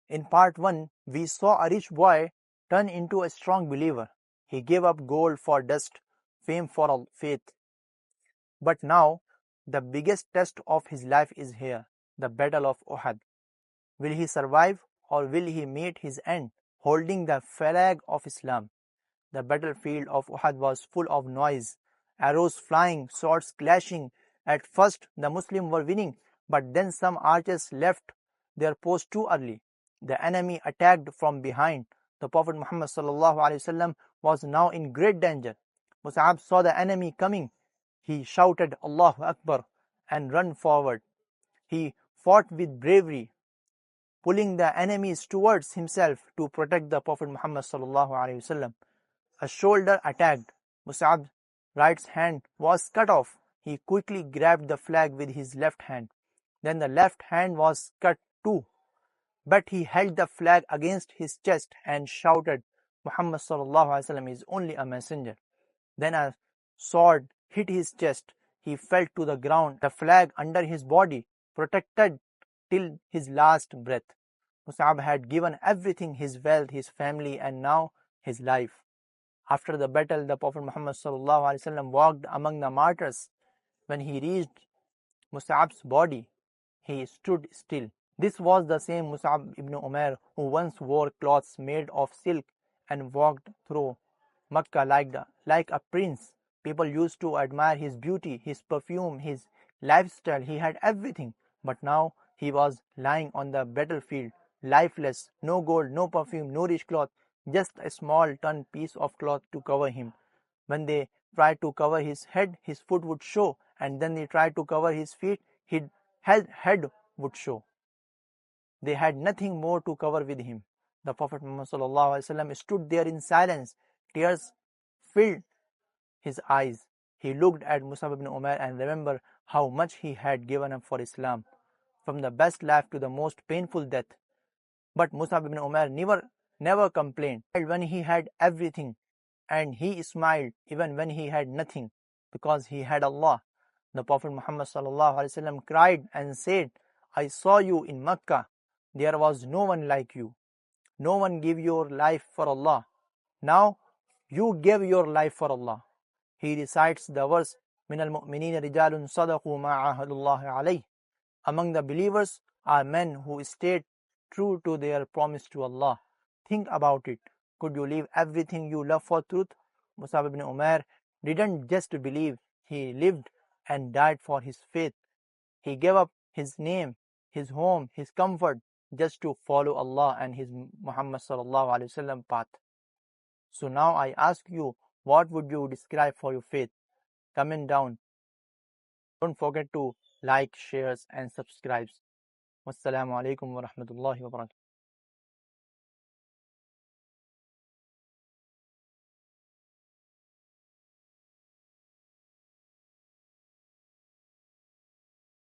In part 1, we saw a rich boy turn into a strong believer. He gave up gold for dust, fame for faith. But now, the biggest test of his life is here, the Battle of Uhud. Will he survive or will he meet his end, holding the flag of Islam? The battlefield of Uhud was full of noise, arrows flying, swords clashing. At first, the Muslims were winning, but then some archers left their post too early. The enemy attacked from behind. The Prophet Muhammad ﷺ was now in great danger. Mus'ab saw the enemy coming. He shouted Allahu Akbar and ran forward. He fought with bravery, pulling the enemies towards himself to protect the Prophet Muhammad ﷺ. A shoulder attacked. Musab's right hand was cut off. He quickly grabbed the flag with his left hand. Then the left hand was cut too. But he held the flag against his chest and shouted, Muhammad ﷺ is only a messenger. Then a sword hit his chest. He fell to the ground, the flag under his body, protected till his last breath. Mus'ab had given everything, his wealth, his family, and now his life. After the battle, the Prophet Muhammad ﷺ walked among the martyrs. When he reached Mus'ab's body, he stood still. This was the same Musab ibn Umair who once wore clothes made of silk and walked through Makkah like a prince. People used to admire his beauty, his perfume, his lifestyle. He had everything. But now he was lying on the battlefield, lifeless, no gold, no perfume, no rich cloth, just a small torn piece of cloth to cover him. When they tried to cover his head, his foot would show, and then they tried to cover his feet, his head would show. They had nothing more to cover with him. The Prophet Muhammad ﷺ stood there in silence. Tears filled his eyes. He looked at Musab ibn Umair and remembered how much he had given up for Islam, from the best life to the most painful death. But Musab ibn Umair never complained when he had everything, and he smiled even when he had nothing, because he had Allah. The Prophet Muhammad ﷺ cried and said, I saw you in Makkah. There was no one like you. No one gave your life for Allah. Now you gave your life for Allah. He recites the verse, مِنَ الْمُؤْمِنِينَ رِجَالٌ صَدَقُوا مَا عَاهَدُوا اللَّهَ عَلَيْهِ. Among the believers are men who stayed true to their promise to Allah. Think about it. Could you leave everything you love for truth? Musab ibn Umair didn't just believe, he lived and died for his faith. He gave up his name, his home, his comfort, just to follow Allah and his Muhammad sallallahu alaihi wasallam path. So now I ask you, what would you describe for your faith? Comment down. Don't forget to like, shares and subscribe. Wassalamu alaikum wa rahmatullahi wa barakatuh.